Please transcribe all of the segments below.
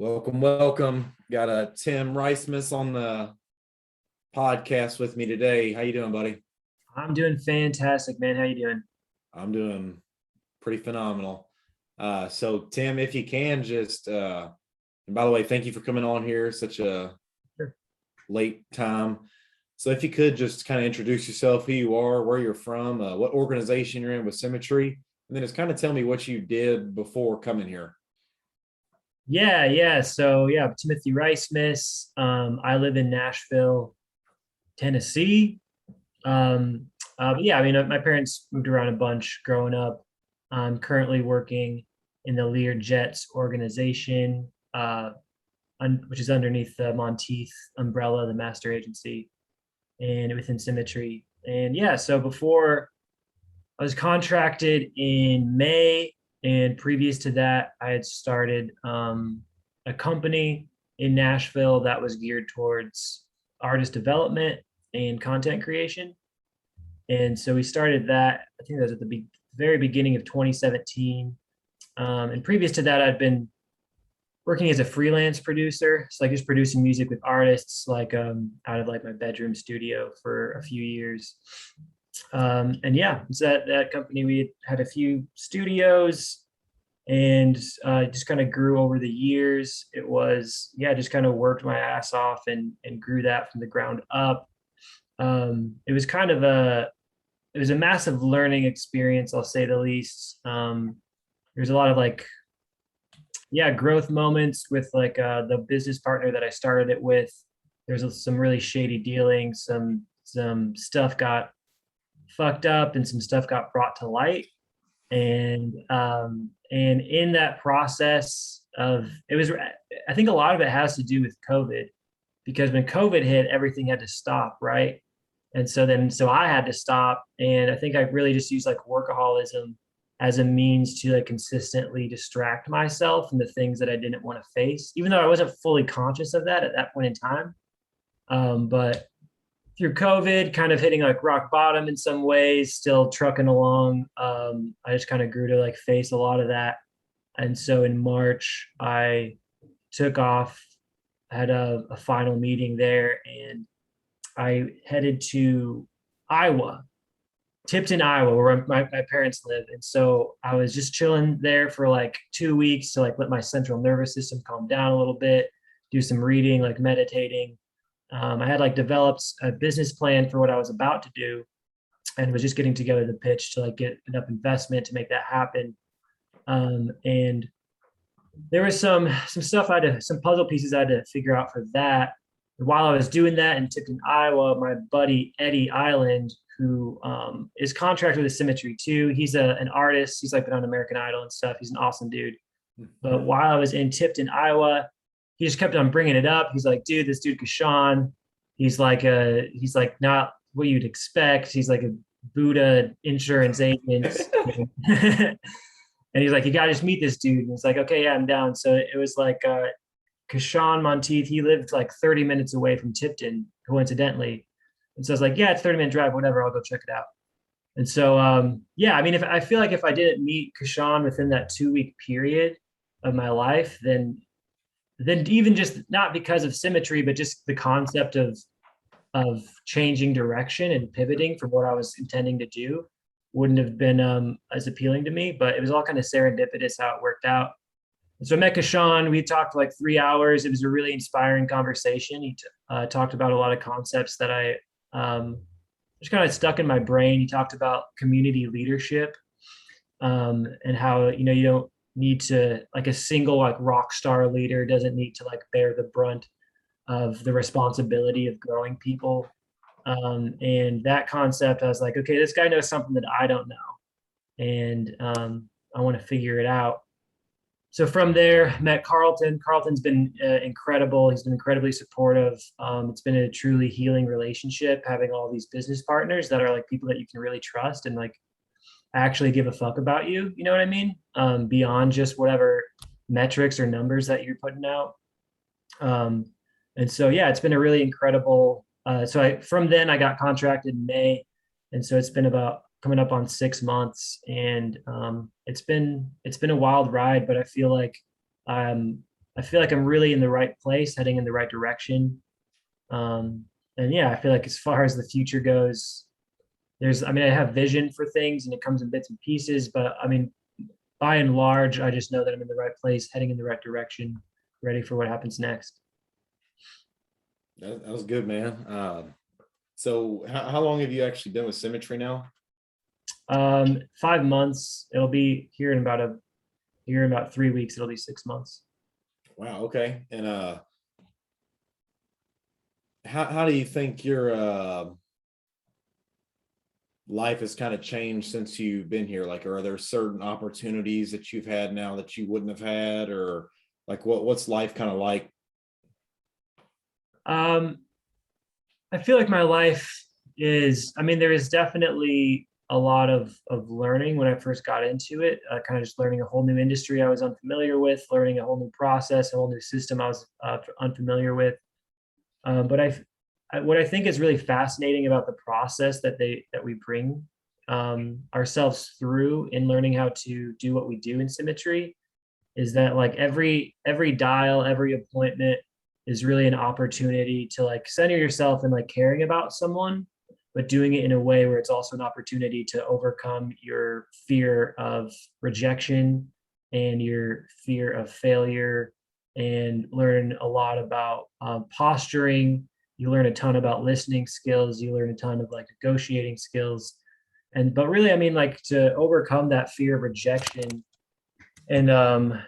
Welcome. Got a Tim Ryssemus on the podcast with me today. How you doing, buddy? I'm doing fantastic, man. How you doing? I'm doing pretty phenomenal. So Tim, if you can just and by the way, thank you for coming on here such a Sure. late time. So if you could just kind of introduce yourself, who you are, where you're from, what organization you're in with Symmetry, and then just kind of tell me what you did before coming here. Yeah. So Timothy Ryssemus. I live in Nashville, Tennessee. But yeah, I mean, my parents moved around a bunch growing up. I'm currently working in the Lear Jets organization, which is underneath the Monteith umbrella, the master agency, and within Symmetry. And yeah, so before I was contracted in May, and previous to that, I had started a company in Nashville that was geared towards artist development and content creation. And so we started that. I think that was at the very beginning of 2017. And previous to that, I'd been working as a freelance producer, so like just producing music with artists, like out of like my bedroom studio for a few years. And yeah, it's that company. We had a few studios, and just kind of grew over the years. It was, yeah, just kind of worked my ass off and grew that from the ground up. It was kind of it was a massive learning experience, I'll say the least. There's a lot of like, yeah, growth moments with like the business partner that I started it with. There's some really shady dealing. Some stuff got fucked up, and some stuff got brought to light. And in that process of it was, I think a lot of it has to do with COVID, because when COVID hit, everything had to stop, right? And so I had to stop, and I think I really just used like workaholism as a means to like consistently distract myself from the things that I didn't want to face, even though I wasn't fully conscious of that at that point in time. But through COVID, kind of hitting like rock bottom in some ways, still trucking along. I just kind of grew to like face a lot of that. And so in March, I took off, had a final meeting there, and I headed to Iowa, Tipton, Iowa, where my parents live. And so I was just chilling there for like 2 weeks to like let my central nervous system calm down a little bit, do some reading, like meditating. I had like developed a business plan for what I was about to do, and was just getting together the pitch to like get enough investment to make that happen. And there was some stuff some puzzle pieces I had to figure out for that. While I was doing that in Tipton, Iowa, my buddy Eddie Island, who is contracted with Symmetry too, he's an artist. He's like been on American Idol and stuff. He's an awesome dude. But while I was in Tipton, Iowa, he just kept on bringing it up. He's like, dude, this dude Kashan, he's like not what you'd expect. He's like a Buddha insurance agent. And he's like, you gotta just meet this dude. And it's like, okay, yeah, I'm down. So it was like Kashan Monteith, he lived like 30 minutes away from Tipton, coincidentally. And so I was like, yeah, it's 30-minute drive, whatever, I'll go check it out. And so yeah, I mean, if I feel like if I didn't meet Kashan within that 2 week period of my life, then even just not because of Symmetry, but just the concept of changing direction and pivoting from what I was intending to do wouldn't have been as appealing to me. But it was all kind of serendipitous how it worked out. And so I met Kashan. We talked for like 3 hours. It was a really inspiring conversation. He talked about a lot of concepts that I just kind of stuck in my brain. He talked about community leadership, and how, you don't need to, like, a single like rock star leader doesn't need to like bear the brunt of the responsibility of growing people. And that concept, I was like, okay, this guy knows something that I don't know, and I want to figure it out. So from there, met Carlton. Carlton's been incredible. He's been incredibly supportive. It's been a truly healing relationship, having all these business partners that are like people that you can really trust and like actually give a fuck about you. You know what I mean? Beyond just whatever metrics or numbers that you're putting out. And so, yeah, it's been a really incredible. From then I got contracted in May. And so it's been about coming up on 6 months, and it's been a wild ride, but I feel like I feel like I'm really in the right place, heading in the right direction. And yeah, I feel like as far as the future goes, I mean, I have vision for things and it comes in bits and pieces, but I mean, by and large, I just know that I'm in the right place, heading in the right direction, ready for what happens next. That was good, man. So how long have you actually been with Symmetry now? 5 months. It'll be here in about 3 weeks. It'll be 6 months. Wow, okay. And how do you think your life has kind of changed since you've been here? Like, are there certain opportunities that you've had now that you wouldn't have had, or like what's life kind of like? Um, I feel like my life I mean, there is definitely a lot of learning when I first got into it, kind of just learning a whole new industry I was unfamiliar with, learning a whole new process, a whole new system I was unfamiliar with. But what I think is really fascinating about the process that we bring ourselves through in learning how to do what we do in Symmetry is that like every dial, every appointment is really an opportunity to like center yourself and like caring about someone, but doing it in a way where it's also an opportunity to overcome your fear of rejection and your fear of failure, and learn a lot about posturing. You learn a ton about listening skills. You learn a ton of like negotiating skills. And but really, I mean, like to overcome that fear of rejection, and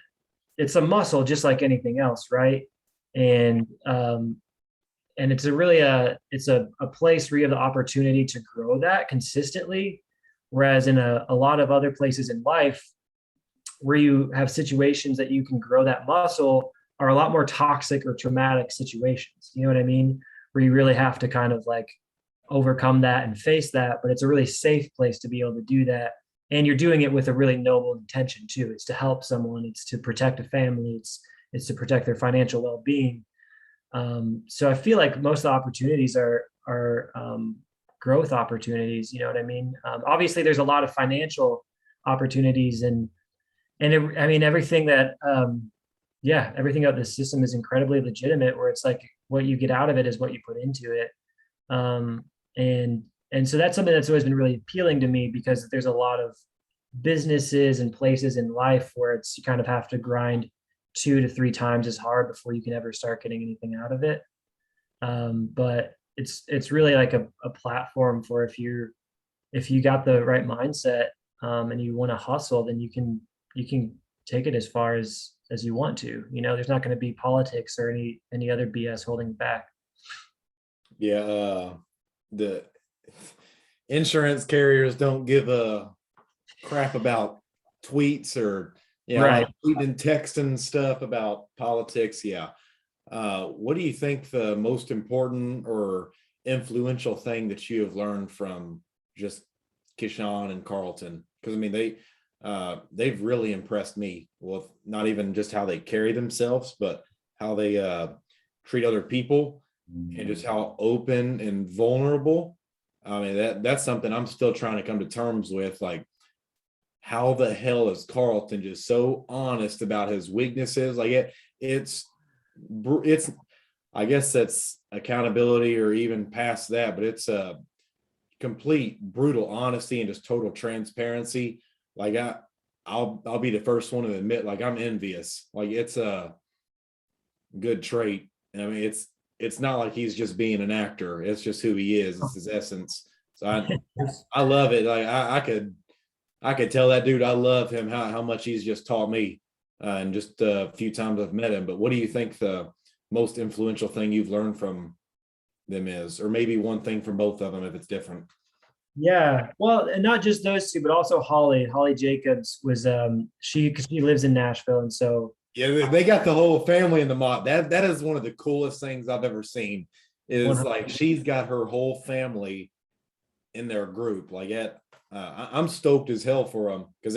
it's a muscle just like anything else, right? And and it's a place where you have the opportunity to grow that consistently, whereas in a lot of other places in life where you have situations that you can grow that muscle are a lot more toxic or traumatic situations, you know what I mean, where you really have to kind of like overcome that and face that, but it's a really safe place to be able to do that. And you're doing it with a really noble intention too. It's to help someone, it's to protect a family, it's to protect their financial well-being. So I feel like most of the opportunities are growth opportunities. You know what I mean? Obviously, there's a lot of financial opportunities, I mean everything that yeah, everything about the system is incredibly legitimate. Where it's like what you get out of it is what you put into it, um, and so that's something that's always been really appealing to me, because there's a lot of businesses and places in life where it's you kind of have to grind 2 to 3 times as hard before you can ever start getting anything out of it. But it's really like a platform for if you got the right mindset, and you want to hustle, then you can take it as far as you want to. You know, there's not going to be politics or any other BS holding back. Yeah, the insurance carriers don't give a crap about tweets or Right. like tweeting and texting stuff about politics. Yeah. What do you think the most important or influential thing that you have learned from just Kishan and Carlton? Because I mean they've really impressed me with not even just how they carry themselves, but how they treat other people and just how open and vulnerable. I mean that's something I'm still trying to come to terms with. Like, how the hell is Carlton just so honest about his weaknesses? Like it's I guess that's accountability or even past that, but it's a complete brutal honesty and just total transparency. Like I'll be the first one to admit, like, I'm envious. Like, it's a good trait. I mean, it's not like he's just being an actor. It's just who he is. It's his essence. So I love it. Like I could tell that dude I love him, how much he's just taught me, and just a few times I've met him. But what do you think the most influential thing you've learned from them is, or maybe one thing from both of them if it's different? Yeah. Well, and not just those two, but also Holly Jacobs was because she lives in Nashville, and so Yeah, they got the whole family in the mob. That is one of the coolest things I've ever seen. Is like she's got her whole family in their group. Like I'm stoked as hell for them because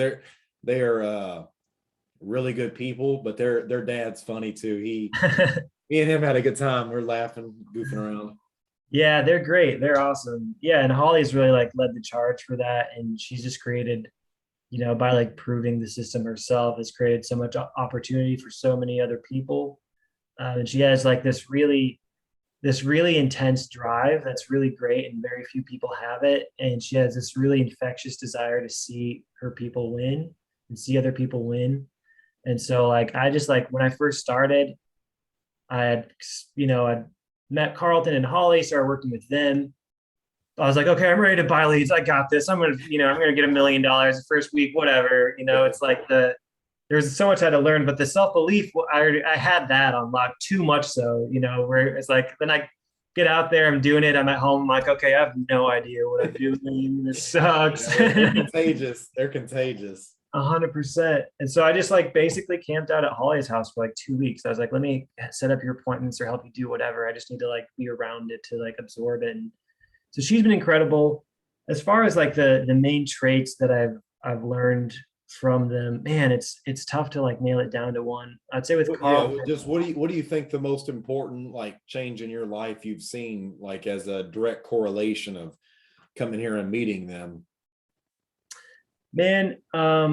they're really good people, but their dad's funny too. Me and him had a good time. We're laughing, goofing around. Yeah, they're great. They're awesome. Yeah, and Holly's really like led the charge for that, and she's just created by like proving the system herself, has created so much opportunity for so many other people. And she has like this really intense drive that's really great, and very few people have it. And she has this really infectious desire to see her people win and see other people win. And so like I just like when I first started, I had I met Carlton and Holly, started working with them. I was like, okay, I'm ready to buy leads. I got this. I'm gonna get $1 million the first week, whatever. It's like there's so much I had to learn, but the self-belief, I had that unlocked too much. So, where it's like, then I get out there, I'm doing it. I'm at home. I'm like, okay, I have no idea what I'm doing. This sucks. They're contagious. They're contagious. 100%. And so I just like basically camped out at Holly's house for like 2 weeks. I was like, let me set up your appointments or help you do whatever. I just need to like be around it to like absorb it. And so she's been incredible. As far as like the main traits that I've learned from them, man, it's tough to like nail it down to one. I'd say with Carl, yeah, just what do you think the most important like change in your life you've seen, like as a direct correlation of coming here and meeting them? man, I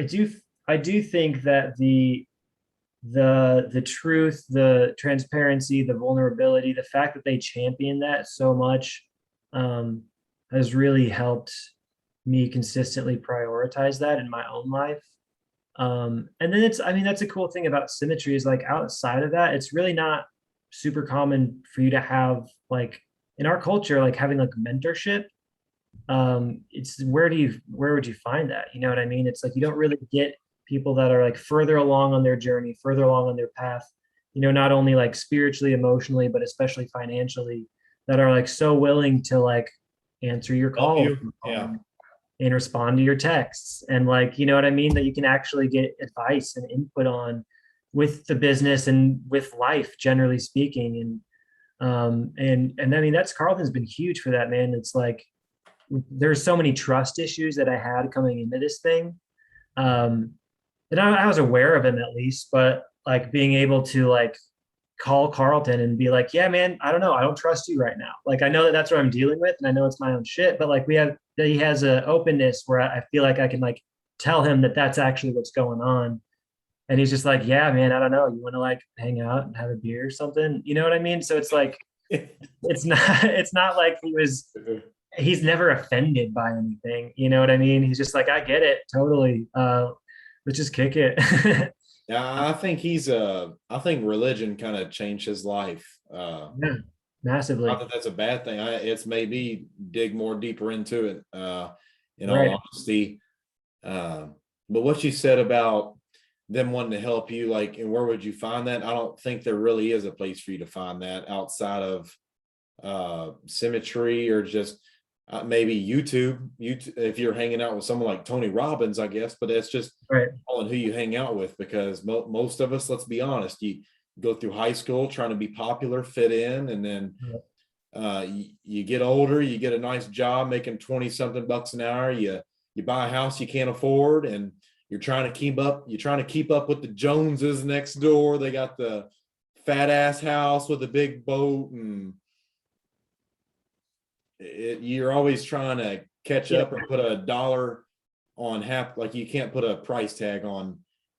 do think that the truth, the transparency, the vulnerability, the fact that they champion that so much, has really helped me consistently prioritize that in my own life. And then that's a cool thing about Symmetry is like outside of that, it's really not super common for you to have like in our culture, like having like mentorship. It's where would you find that? You know what I mean? It's like you don't really get people that are like further along on their journey, further along on their path, not only like spiritually, emotionally, but especially financially, that are like so willing to like answer your Help call you? Yeah. and respond to your texts, and like, you know what I mean, that you can actually get advice and input on with the business and with life generally speaking. And I mean that's Carlton's been huge for that, man. It's like there's so many trust issues that I had coming into this thing. Um, and I was aware of him at least, but like being able to like call Carlton and be like, yeah, man, I don't know. I don't trust you right now. Like, I know that that's what I'm dealing with and I know it's my own shit, but like he has an openness where I feel like I can like tell him that that's actually what's going on. And he's just like, yeah, man, I don't know. You want to like hang out and have a beer or something? You know what I mean? So it's like, it's not like he's never offended by anything. You know what I mean? He's just like, I get it. Totally. Let's just kick it. Yeah, I think religion kind of changed his life. Yeah, massively. Not that that's a bad thing. It's maybe dig more deeper into it, in Right. all honesty. But what you said about them wanting to help you, like, and where would you find that? I don't think there really is a place for you to find that outside of Symmetry or just maybe YouTube. If you're hanging out with someone like Tony Robbins, I guess, but that's just Right. on who you hang out with, because most of us, let's be honest, you go through high school trying to be popular, fit in, and then you get older, you get a nice job making 20 something bucks an hour, you buy a house you can't afford, and you're trying to keep up with the Joneses next door. They got the fat ass house with a big boat, and you're always trying to catch up and put a dollar on like you can't put a price tag on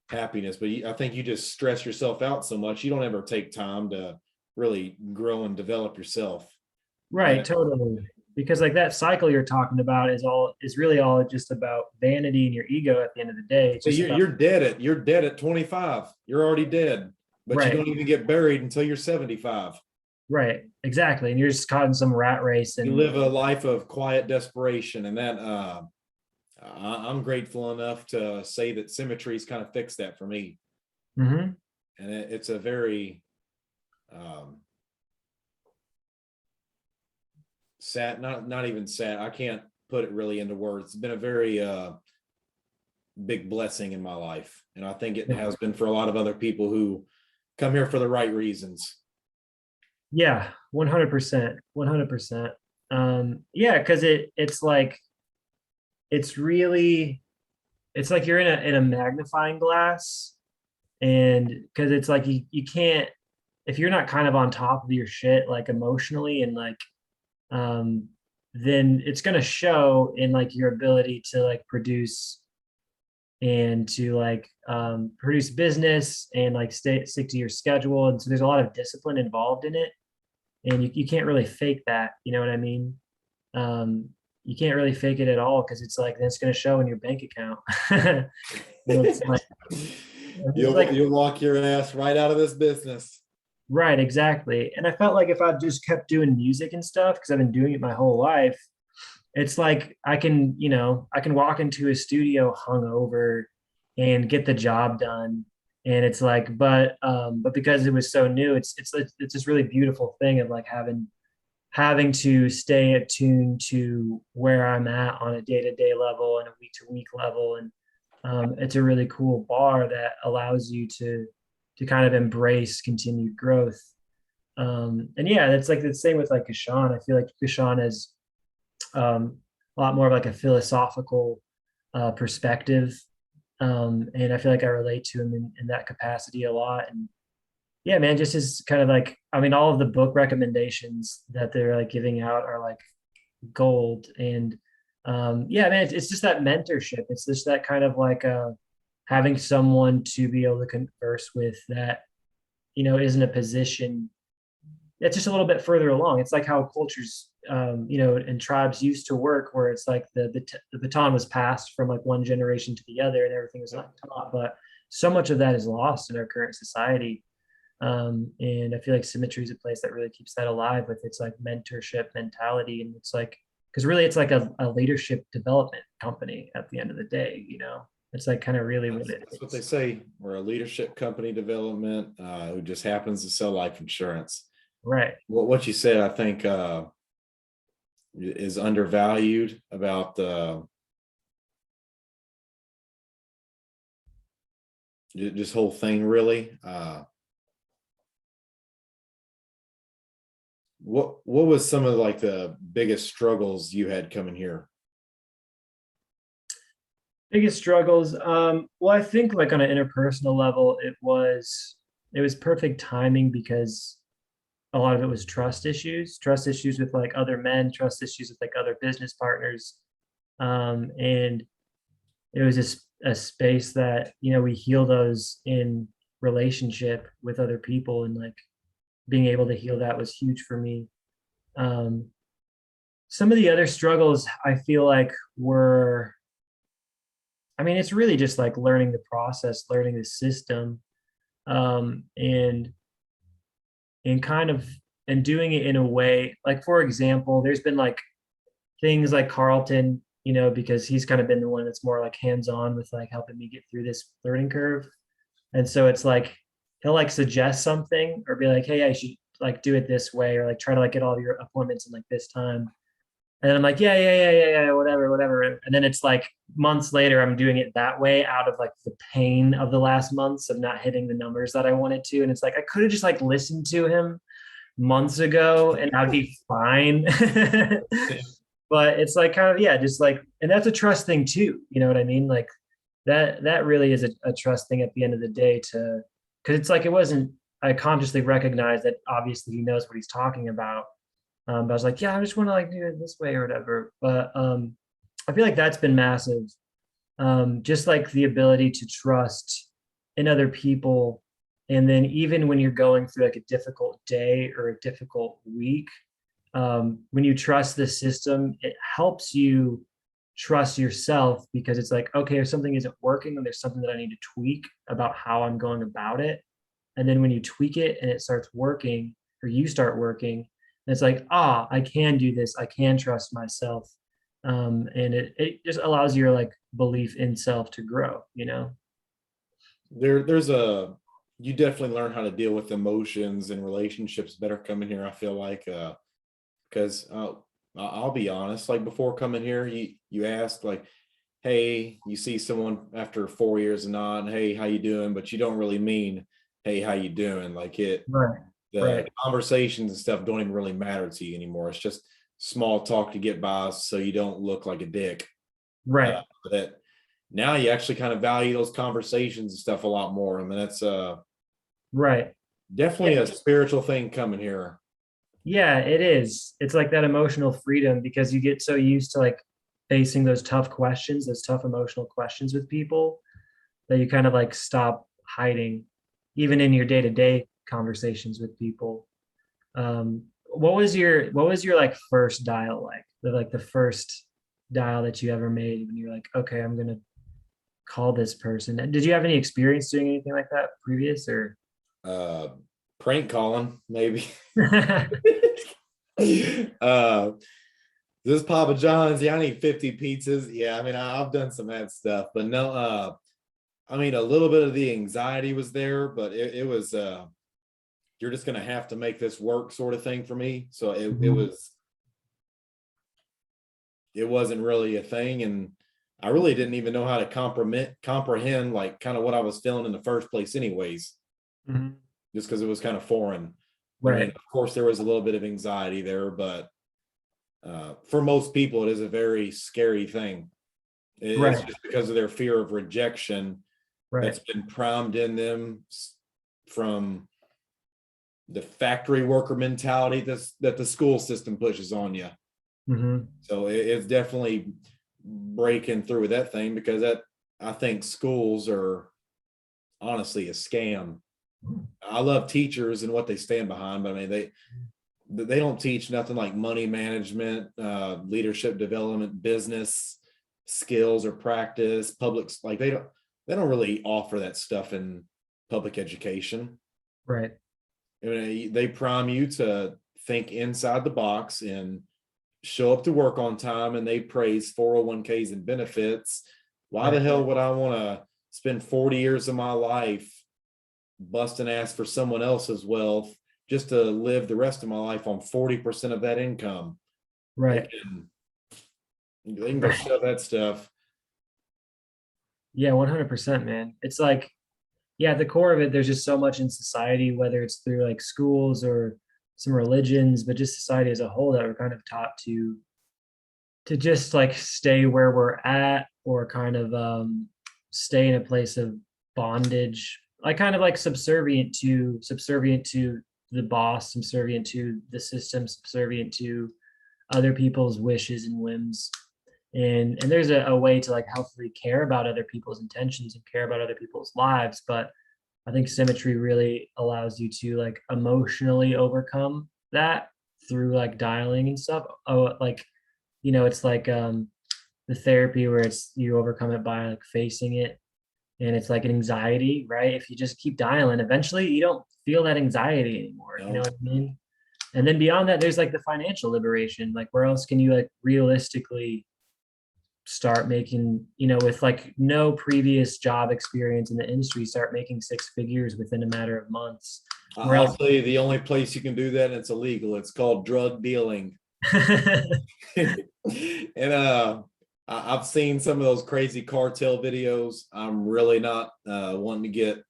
happiness, but I think you just stress yourself out so much you don't ever take time to really grow and develop yourself. Right, totally. Because like that cycle you're talking about is really all just about vanity and your ego at the end of the day. It's So just about, you're dead at 25. You're already dead, but you right, don't even get buried until you're 75. right, exactly. And you're just caught in some rat race You and live a life of quiet desperation, and that I'm grateful enough to say that Symmetry's kind of fixed that for me. Mhm. And it's a very sad, not even sad, I can't put it really into words. It's been a very big blessing in my life, and I think it has been for a lot of other people who come here for the right reasons. Yeah, 100%. 100%. Yeah, because it's like it's like you're in a magnifying glass, and because it's like you can't, if you're not kind of on top of your shit like emotionally and like um then it's going to show in like your ability to like produce and to like produce business and like stick to your schedule. And so there's a lot of discipline involved in it, and you can't really fake that. You know what I mean? You can't really fake it at all, because it's like that's going to show in your bank account. It's like it's like You'll walk your ass right out of this business. right, exactly. And I felt like if I just kept doing music and stuff, because I've been doing it my whole life, it's like I can, I can walk into a studio hungover and get the job done. And it's like, but because it was so new, it's this really beautiful thing of like having to stay attuned to where I'm at on a day-to-day level and a week-to-week level. And it's a really cool bar that allows you to kind of embrace continued growth. And yeah, that's like the same with like Kashan. I feel like Kashan is a lot more of like a philosophical perspective. And I feel like I relate to him in that capacity a lot. And yeah, man, just as kind of like, I mean, all of the book recommendations that they're like giving out are like gold. And yeah, man, it's just that mentorship. It's just that kind of like having someone to be able to converse with that, is in a position that's just a little bit further along. It's like how cultures, and tribes used to work, where it's like the baton was passed from like one generation to the other, and everything was not taught. But so much of that is lost in our current society. And I feel like Symmetry is a place that really keeps that alive with its like mentorship mentality. And it's like, because really it's like a leadership development company at the end of the day. It's like kind of really what it That's is. what they say. We're a leadership company development who just happens to sell life insurance. Right. What you said, I think, is undervalued about this whole thing, really. What was some of like the biggest struggles you had coming here? Biggest struggles. Well, I think like on an interpersonal level, it was perfect timing, because a lot of it was trust issues with like other men, trust issues with like other business partners. And it was just a space that, we heal those in relationship with other people, and like being able to heal that was huge for me. Um, some of the other struggles I feel like were, I mean, it's really just like learning the process, learning the system, and kind of and doing it in a way like, for example, there's been like things like Carlton, because he's kind of been the one that's more like hands-on with like helping me get through this learning curve. And so it's like he'll like suggest something or be like, hey, I should like do it this way, or like try to like get all of your appointments in like this time. And then I'm like, yeah, whatever, whatever. And then it's like months later, I'm doing it that way out of like the pain of the last months of not hitting the numbers that I wanted to. And it's like, I could have just like listened to him months ago and I'd be fine. But it's like kind of, yeah, just like, and that's a trust thing too. You know what I mean? Like that really is a trust thing at the end of the day, because it's like, it wasn't, I consciously recognized that obviously he knows what he's talking about. But I was like, yeah, I just want to like do it this way or whatever. But I feel like that's been massive. Just like the ability to trust in other people. And then even when you're going through like a difficult day or a difficult week, when you trust the system, it helps you trust yourself, because it's like, okay, if something isn't working and there's something that I need to tweak about how I'm going about it. And then when you tweak it and it starts working, or you start working, it's like, I can do this. I can trust myself. And it just allows your like belief in self to grow, There's a you definitely learn how to deal with emotions and relationships better coming here. I feel like because I'll be honest, like before coming here, you ask like, hey, you see someone after 4 years and not, hey, how you doing? But you don't really mean, hey, how you doing? Like Right. the Right. conversations and stuff don't even really matter to you anymore. It's just small talk to get by so you don't look like a dick. Right. That now you actually kind of value those conversations and stuff a lot more. I mean, that's Right. definitely Yeah. a spiritual thing coming here. Yeah, it is. It's like that emotional freedom because you get so used to like facing those tough questions, those tough emotional questions with people that you kind of like stop hiding, even in your day-to-day conversations with people. What was your like first dial like? The first dial that you ever made when you're like, okay, I'm gonna call this person. Did you have any experience doing anything like that previous or? Uh, Prank calling, maybe. uh, this Papa John's, yeah, I need 50 pizzas. Yeah, I mean, I've done some of that stuff, but no, I mean, a little bit of the anxiety was there, but it was, you're just going to have to make this work sort of thing for me. So Mhm. it wasn't really a thing. And I really didn't even know how to comprehend like kind of what I was feeling in the first place anyways, Mhm. just because it was kind of foreign. I mean, Right, of course there was a little bit of anxiety there, but for most people, it is a very scary thing. It's right, just because of their fear of rejection right. that's been primed in them from the factory worker mentality that the school system pushes on you. Hmm. So it's definitely breaking through with that thing because that I think schools are honestly a scam. I love teachers and what they stand behind, but I mean they don't teach nothing like money management, leadership development, business skills or practice, public like they don't really offer that stuff in public education. Right. I mean, they prime you to think inside the box and show up to work on time, and they praise 401ks and benefits. Why the Right. hell would I want to spend 40 years of my life busting ass for someone else's wealth just to live the rest of my life on 40% of that income? They Right. can they can go Right. shove that stuff. Yeah, 100%, man. It's like, yeah, at the core of it, there's just so much in society, whether it's through like schools or some religions, but just society as a whole that we're kind of taught to just like stay where we're at or kind of stay in a place of bondage, like kind of like subservient to the boss, subservient to the system, subservient to other people's wishes and whims. And there's a way to like healthily care about other people's intentions and care about other people's lives, but I think symmetry really allows you to like emotionally overcome that through like dialing and stuff. Oh, like, it's like the therapy where it's you overcome it by like facing it, and it's like an anxiety, right? If you just keep dialing, eventually you don't feel that anxiety anymore. You know No, what I mean? And then beyond that, there's like the financial liberation. Like where else can you like realistically start making, with like no previous job experience in the industry, start making six figures within a matter of months? Where I'll else? tell you the only place you can do that and it's illegal. It's called drug dealing. And I've seen some of those crazy cartel videos. I'm really not wanting to get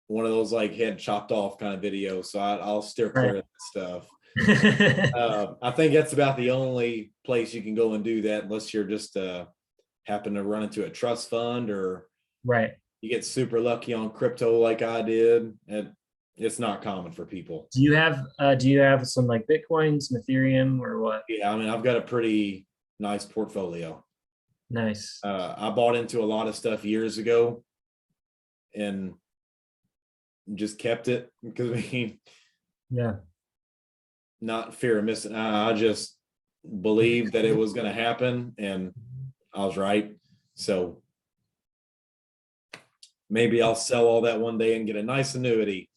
one of those like head chopped off kind of videos, so I'll steer clear Right. of that stuff. I think that's about the only place you can go and do that, unless you're just happen to run into a trust fund or Right. you get super lucky on crypto like I did. And it's not common for people. Do you have some like Bitcoin, some Ethereum, or what? Yeah, I mean, I've got a pretty nice portfolio. Nice. I bought into a lot of stuff years ago and just kept it because I mean, Yeah. not fear of missing. I just believed that it was going to happen, and I was right. So maybe I'll sell all that one day and get a nice annuity,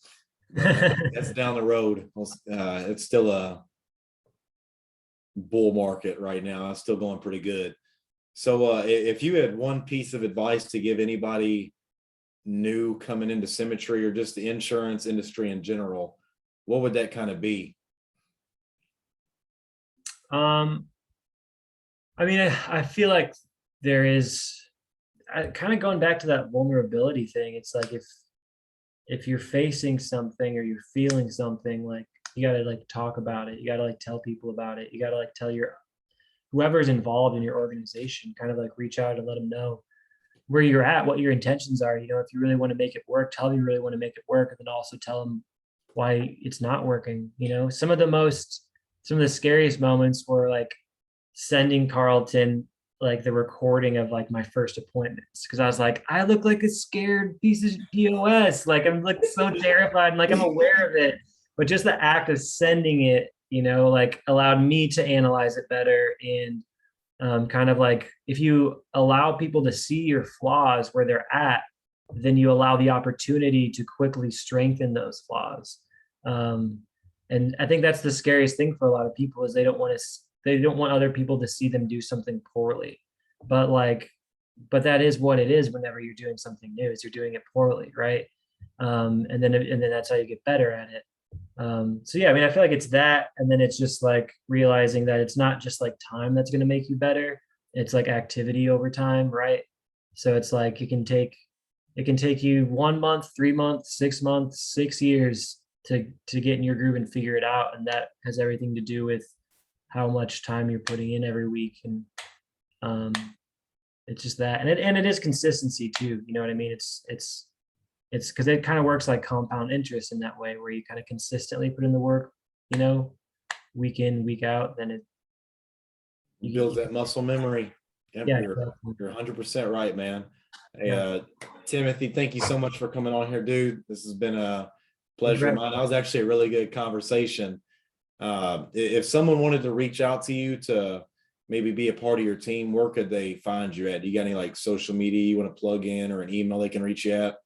but that's down the road. It's still a bull market right now. It's still going pretty good. So, if you had one piece of advice to give anybody new coming into Symmetry or just the insurance industry in general, what would that kind of be? Um, I mean, I feel like there is kind of going back to that vulnerability thing. It's like if you're facing something or you're feeling something, like you gotta like talk about it. You gotta like tell people about it. You gotta like tell your whoever's involved in your organization, kind of like reach out and let them know where you're at, what your intentions are. If you really want to make it work, tell them you really want to make it work, and then also tell them why it's not working. You know, some of the scariest moments were like sending Carlton like the recording of like my first appointments, because I was like, I look like a scared piece of POS. Like I'm like so terrified, and like I'm aware of it, but just the act of sending it, you know, like allowed me to analyze it better. And kind of like if you allow people to see your flaws where they're at, then you allow the opportunity to quickly strengthen those flaws. Um, and I think that's the scariest thing for a lot of people is they don't want other people to see them do something poorly. But like, but that is what it is whenever you're doing something new, is you're doing it poorly, right? And then that's how you get better at it. So yeah, I mean, I feel like it's that, and then it's just like realizing that it's not just like time that's going to make you better. It's like activity over time, right? So it's like it can take you 1 month, 3 months, 6 months, 6 years to get in your groove and figure it out, and that has everything to do with how much time you're putting in every week. And um, it's just that, and it is consistency too. You know what I mean? It's because it kind of works like compound interest in that way, where you kind of consistently put in the work, you know, week in, week out, then it Builds that muscle memory. Yep, yeah, you're exactly. you're 100% right, man. Hey, Yeah. Timothy, thank you so much for coming on here, dude. This has been a pleasure of mine. Incredible. That was actually a really good conversation. If someone wanted to reach out to you to maybe be a part of your team, where could they find you at? Do you got any like social media you want to plug in, or an email they can reach you at?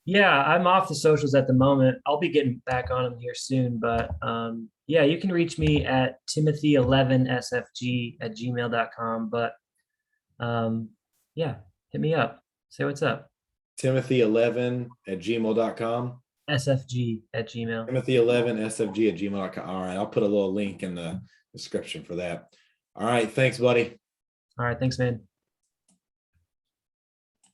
Yeah, I'm off the socials at the moment. I'll be getting back on them here soon, but yeah, you can reach me at timothy11sfg@gmail.com. But um, yeah, hit me up. Say what's up. Timothy11@gmail.com. SFG@gmail. Timothy11sfg@gmail.com. All right, I'll put a little link in the description for that. All right, thanks, buddy. All right, thanks, man.